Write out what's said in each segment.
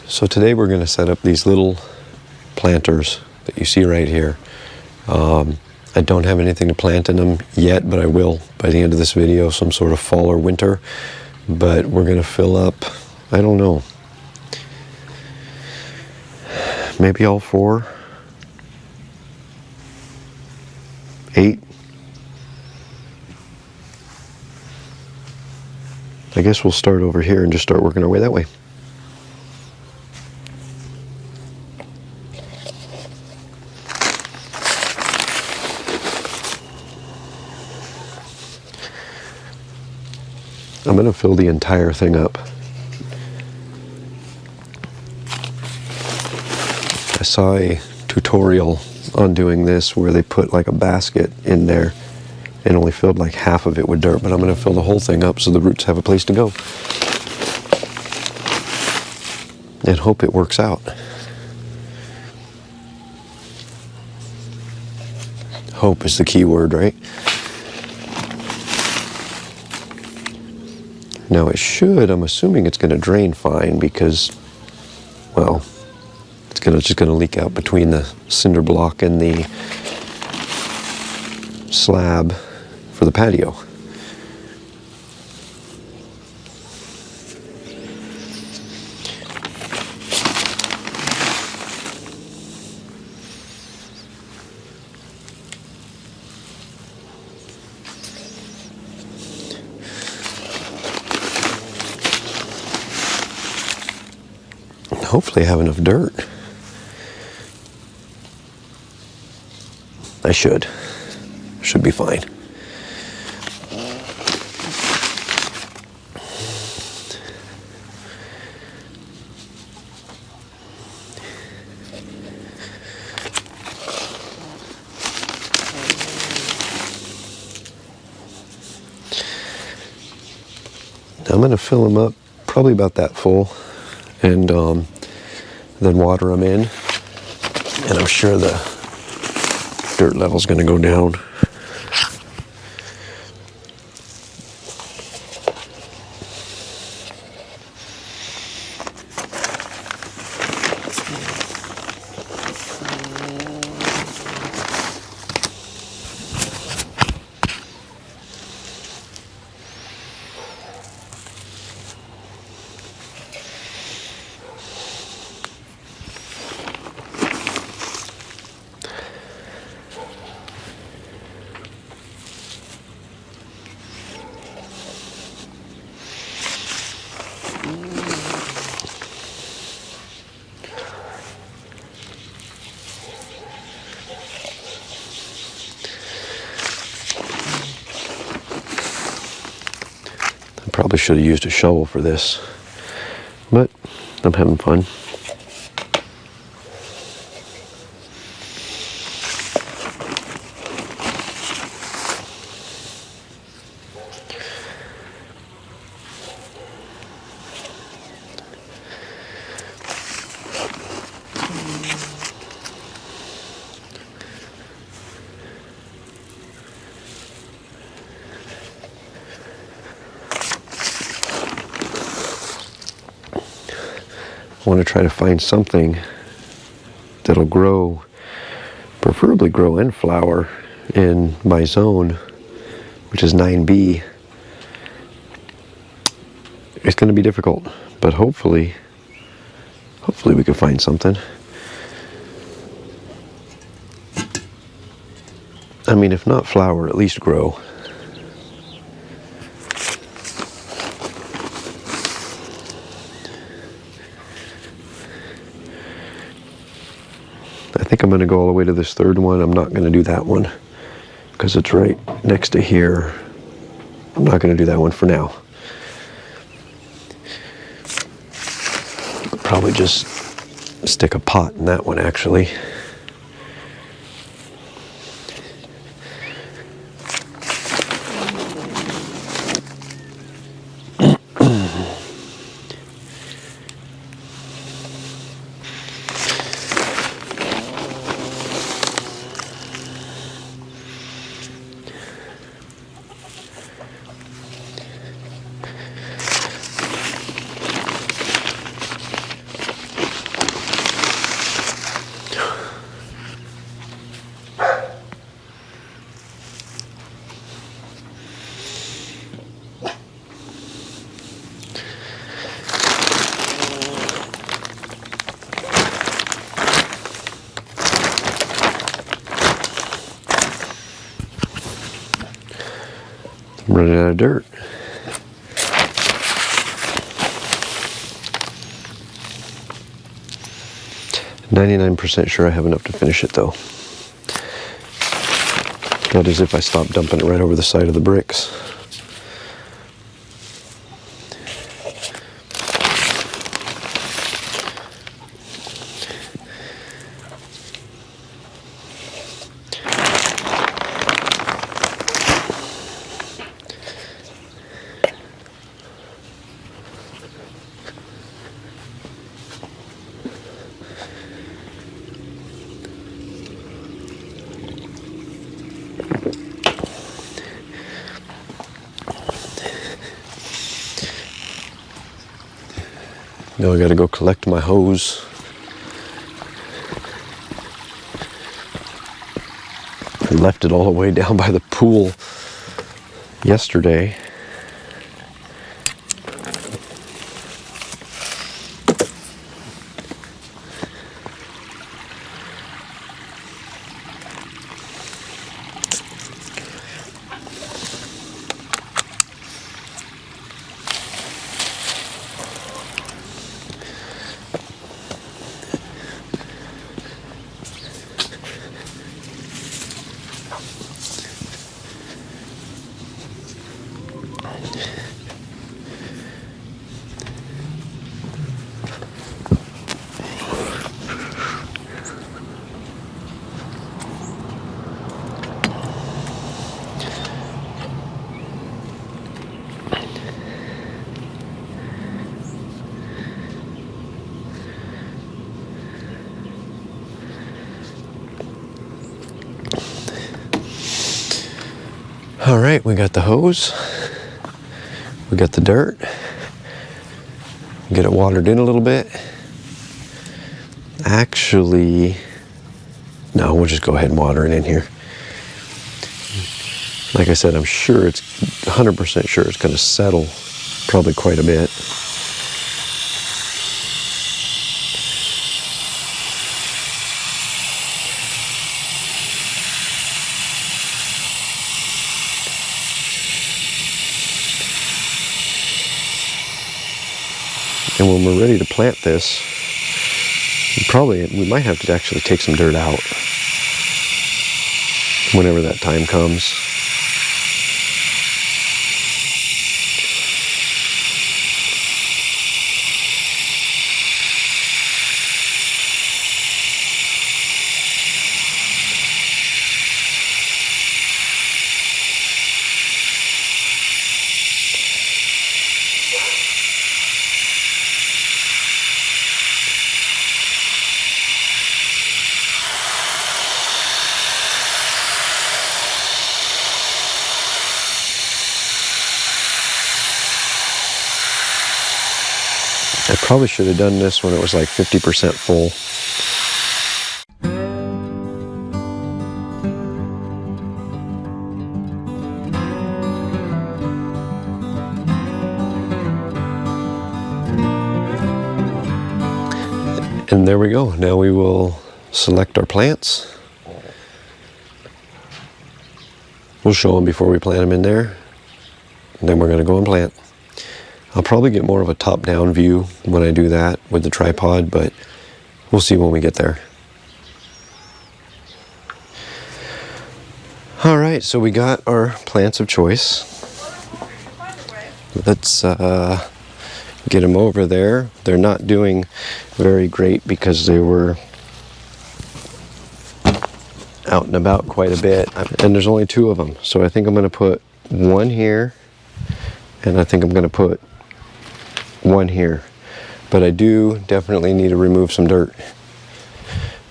So today we're going to set up these little planters that you see right here. I don't have anything to plant in them yet, but I will by the end of this video, some sort of fall or winter. But we're going to fill up, I don't know, maybe all 4, 8. I guess we'll start over here and just start working our way that way. I'm going to fill the entire thing up. I saw a tutorial on doing this where they put like a basket in there and only filled like half of it with dirt, but I'm going to fill the whole thing up so the roots have a place to go. And hope it works out. Hope is the key word, right? Now it should, I'm assuming it's going to drain fine because, well, it's just going to leak out between the cinder block and the slab for the patio. Hopefully I have enough dirt. I should be fine. I'm going to fill them up probably about that full, and then water them in, and I'm sure the dirt level's going to go down. Probably should have used a shovel for this, but I'm having fun. I want to try to find something that'll grow, preferably grow and flower in my zone, which is 9B. It's going to be difficult, but hopefully we can find something. I mean, if not flower, at least grow. I think I'm going to go all the way to this third one. I'm not going to do that one because it's right next to here. I'm not going to do that one for now. Probably just stick a pot in that one, actually. out of dirt. %sure I have enough to finish it though. That is if I stop dumping it right over the side of the bricks. Now I gotta go collect my hose. I left it all the way down by the pool yesterday. All right, we got the hose, we got the dirt, get it watered in a little bit. Actually, no, we'll just go ahead and water it in here. Like I said, I'm sure it's 100% sure it's going to settle probably quite a bit. And when we're ready to plant this, we might have to actually take some dirt out whenever that time comes. I probably should have done this when it was like 50% full. And there we go. Now we will select our plants. We'll show them before we plant them in there. And then we're going to go and plant. I'll probably get more of a top-down view when I do that with the tripod, but we'll see when we get there. All right, so we got our plants of choice. Let's get them over there. They're not doing very great because they were out and about quite a bit, and there's only 2 of them. So I think I'm going to put one here, and I think I'm going to put one here. But I do definitely need to remove some dirt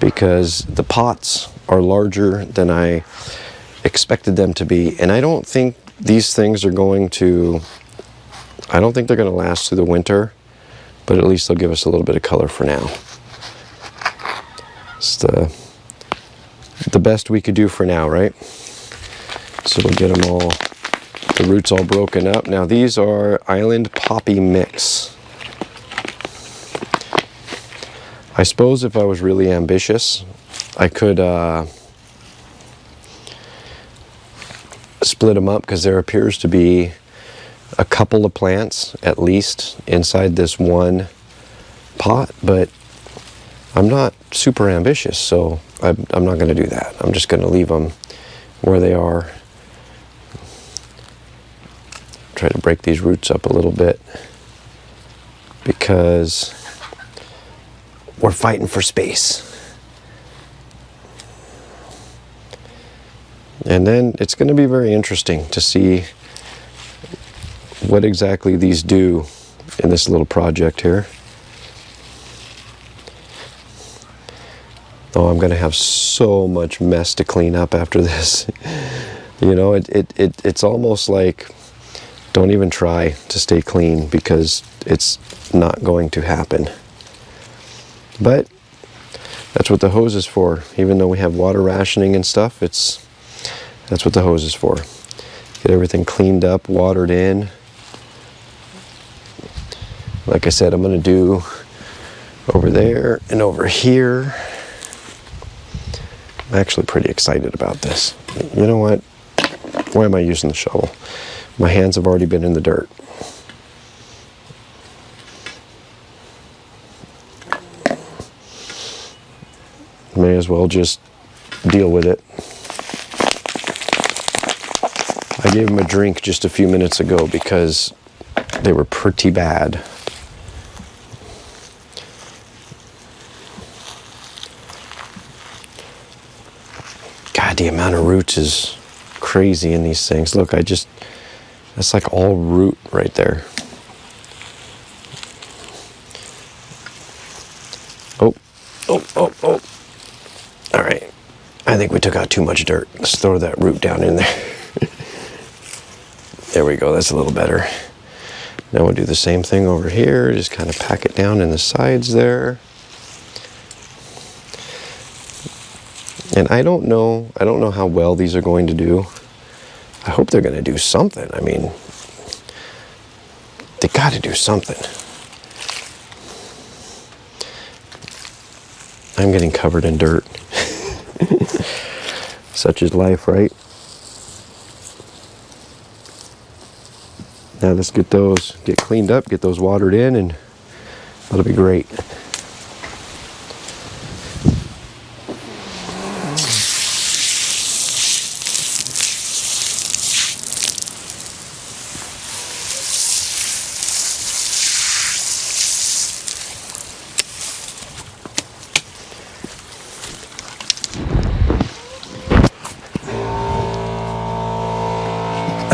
because the pots are larger than I expected them to be, and I don't think these things are going to, I don't think they're going to last through the winter, but at least they'll give us a little bit of color for now. It's the best we could do for now, right? So we'll get them all, the roots all broken up. Now these are Island Poppy Mix. I suppose if I was really ambitious, I could split them up because there appears to be a couple of plants at least inside this one pot, but I'm not super ambitious, so I'm not going to do that. I'm just going to leave them where they are. Try to break these roots up a little bit because we're fighting for space. And then it's going to be very interesting to see what exactly these do in this little project here. Oh, I'm going to have so much mess to clean up after this. You know, it's almost like don't even try to stay clean because it's not going to happen. But that's what the hose is for. Even though we have water rationing and stuff, that's what the hose is for. Get everything cleaned up, watered in. Like I said, I'm going to do over there and over here. I'm actually pretty excited about this. You know what? Why am I using the shovel? My hands have already been in the dirt. May as well just deal with it. I gave them a drink just a few minutes ago because they were pretty bad. God, the amount of roots is crazy in these things. Look, that's like all root right there. Oh. All right. I think we took out too much dirt. Let's throw that root down in there. There we go. That's a little better. Now we'll do the same thing over here. Just kind of pack it down in the sides there. And I don't know how well these are going to do. I hope they're going to do something. I mean, they got to do something. I'm getting covered in dirt. Such is life, right? Now let's get cleaned up, get those watered in, and that'll be great.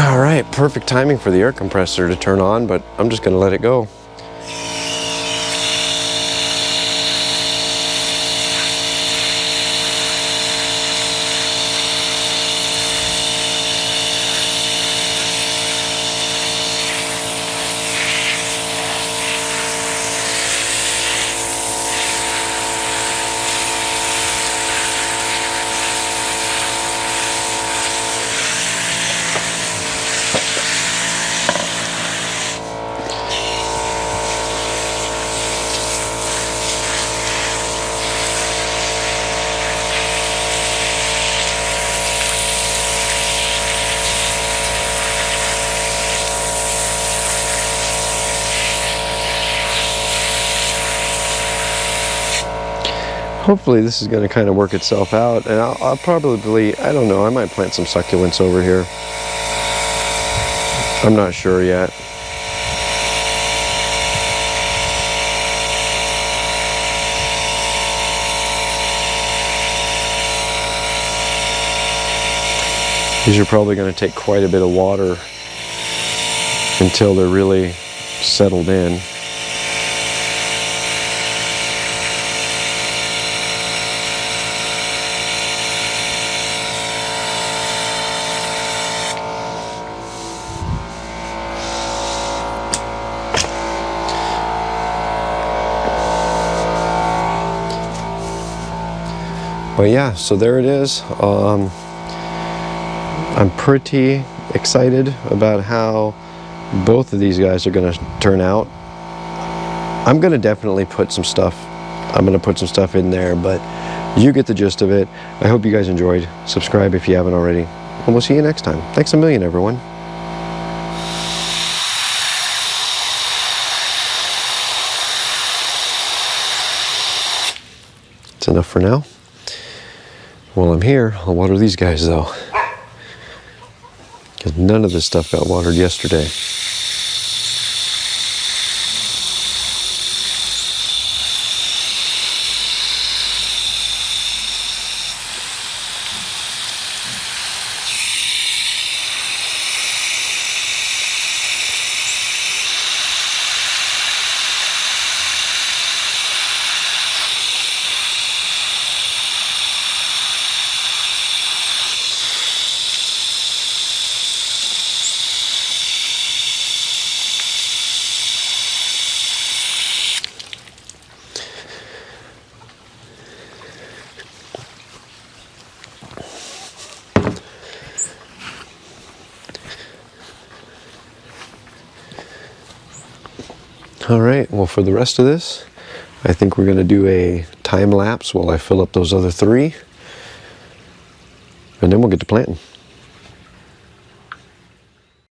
All right, perfect timing for the air compressor to turn on, but I'm just going to let it go. Hopefully this is going to kind of work itself out, and I'll probably, I don't know, I might plant some succulents over here. I'm not sure yet. These are probably going to take quite a bit of water until they're really settled in. But yeah, so there it is. I'm pretty excited about how both of these guys are going to turn out. I'm going to definitely put some stuff. I'm going to put some stuff in there, but you get the gist of it. I hope you guys enjoyed. Subscribe if you haven't already, and we'll see you next time. Thanks a million, everyone. That's enough for now. While I'm here, I'll water these guys though, because none of this stuff got watered yesterday. All right, well, for the rest of this, I think we're going to do a time lapse while I fill up those other 3, and then we'll get to planting.